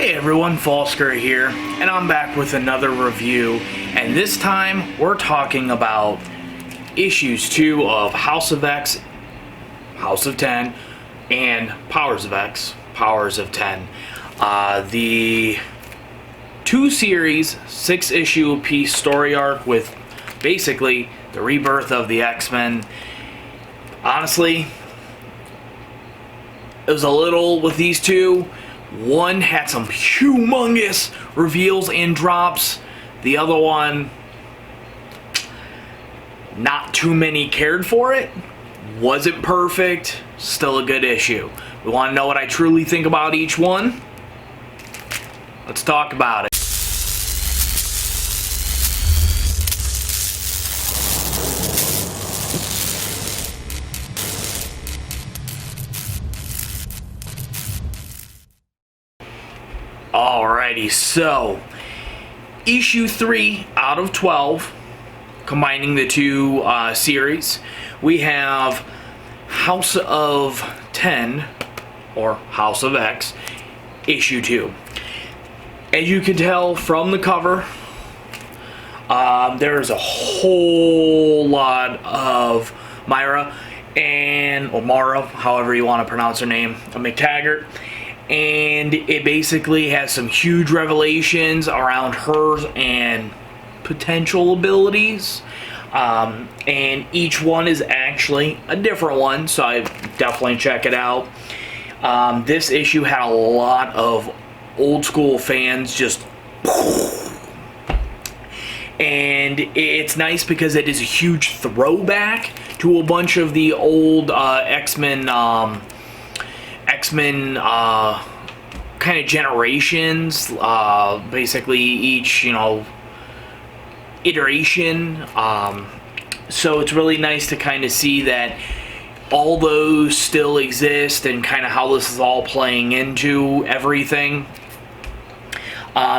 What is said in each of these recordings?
Hey everyone, Vulsker here, and I'm back with another review, and this time we're talking about issues 2 of House of X, House of 10, and Powers of X, Powers of 10. The 2-series, 6-issue piece story arc with basically the rebirth of the X-Men. Honestly, it was a little with these two. One had some humongous reveals and drops. The other one, not too many cared for it. Wasn't perfect. Still a good issue. We want to know what I truly think about each one? Let's talk about it. Alrighty, so issue 3 out of 12, combining the two series, we have House of 10, or House of X, issue 2. As you can tell from the cover, there's a whole lot of Myra, or Mara, however you want to pronounce her name, McTaggart. And it basically has some huge revelations around her and potential abilities. And each one is actually a different one, so I definitely check it out. This issue had a lot of old school fans just... And it's nice because it is a huge throwback to a bunch of the old X-Men kind of generations, basically each, iteration. So it's really nice to kind of see that all those still exist and kind of how this is all playing into everything.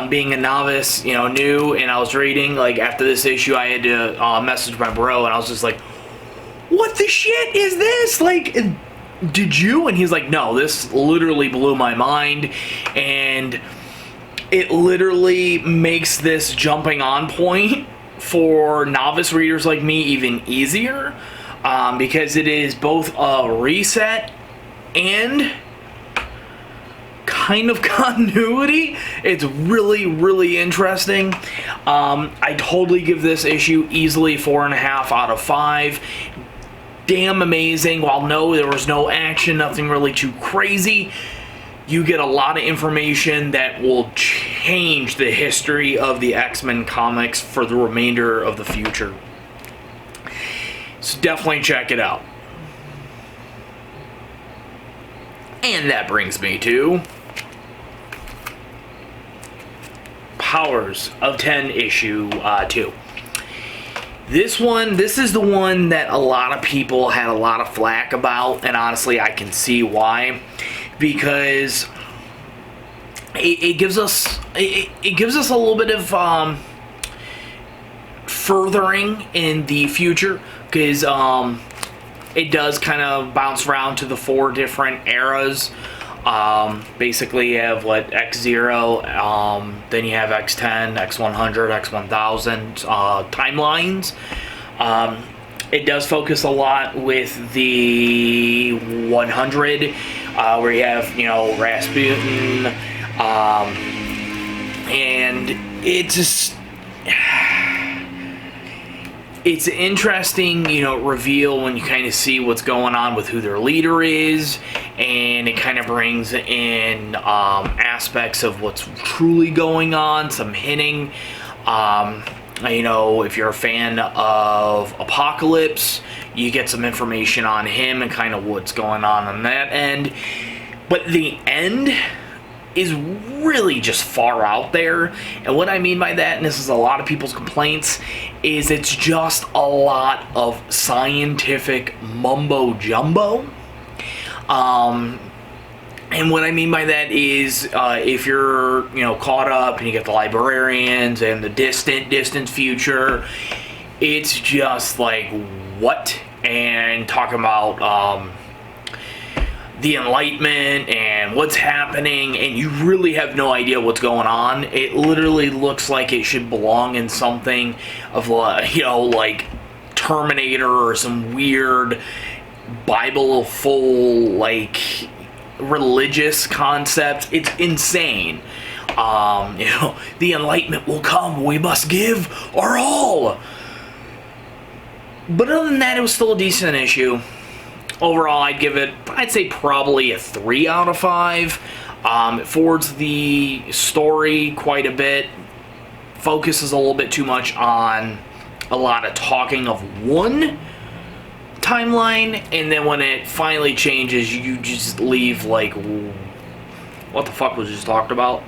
Being a novice, new, and I was reading, like, after this issue, I had to message my bro, and I was just like, what the shit is this? Like, did you? And he's like, no, this literally blew my mind, and it literally makes this jumping on point for novice readers like me even easier, because it is both a reset and kind of continuity. It's really, really interesting. I totally give this issue easily 4.5 out of 5. Damn amazing. While no, there was no action, nothing really too crazy, you get a lot of information that will change the history of the X-Men comics for the remainder of the future. So definitely check it out. And that brings me to Powers of 10 issue 2. This is the one that a lot of people had a lot of flack about, and honestly I can see why, because it gives us a little bit of furthering in the future, because it does kind of bounce around to the 4 different eras. Basically you have X0, then you have X10, X100, X1000 timelines. It does focus a lot with the 100, where you have, Rasputin, and it's just... It's an interesting, reveal when you kind of see what's going on with who their leader is, and it kind of brings in aspects of what's truly going on, some hinting. If you're a fan of Apocalypse, you get some information on him and kind of what's going on that end. But the end is really just far out there, and what I mean by that, and this is a lot of people's complaints, is it's just a lot of scientific mumbo jumbo. And what I mean by that is, if you're caught up and you get the librarians and the distant future, it's just like, what? And talking about the Enlightenment and what's happening, and you really have no idea what's going on. It literally looks like it should belong in something of, you know, like Terminator or some weird Bible full, like, religious concept. It's insane. You know, the Enlightenment will come, we must give our all. But other than that, it was still a decent issue. Overall, I'd say probably a 3 out of 5. It forwards the story quite a bit. Focuses a little bit too much on a lot of talking of one timeline, and then when it finally changes, you just leave like, what the fuck was just talked about?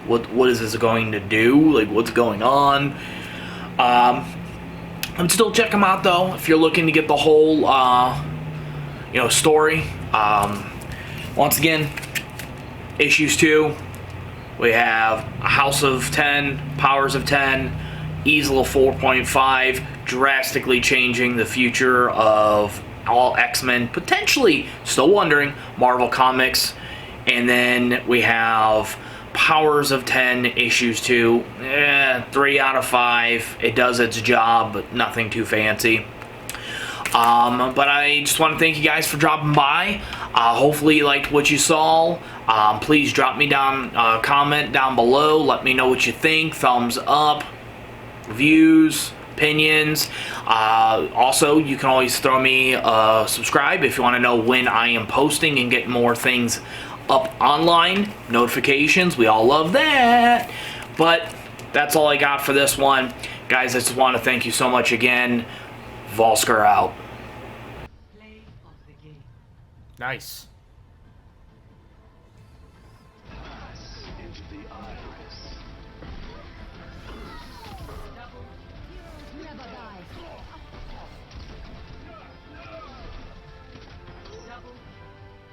What is this going to do? Like, what's going on? I'm still check them out though if you're looking to get the whole you know, story. Once again, issues 2, we have a House of 10, Powers of 10, Easel of 4.5, drastically changing the future of all X-Men, potentially, still wondering, Marvel Comics. And then we have Powers of 10, issues 2, 3 out of 5. It does its job, but nothing too fancy. But I just want to thank you guys for dropping by. Hopefully you liked what you saw. Please drop me down a comment down below. Let me know what you think. Thumbs up, reviews, opinions. Also, you can always throw me a subscribe if you want to know when I am posting and get more things up online. Notifications, we all love that. But that's all I got for this one. Guys, I just want to thank you so much again. Vulsker out. Nice.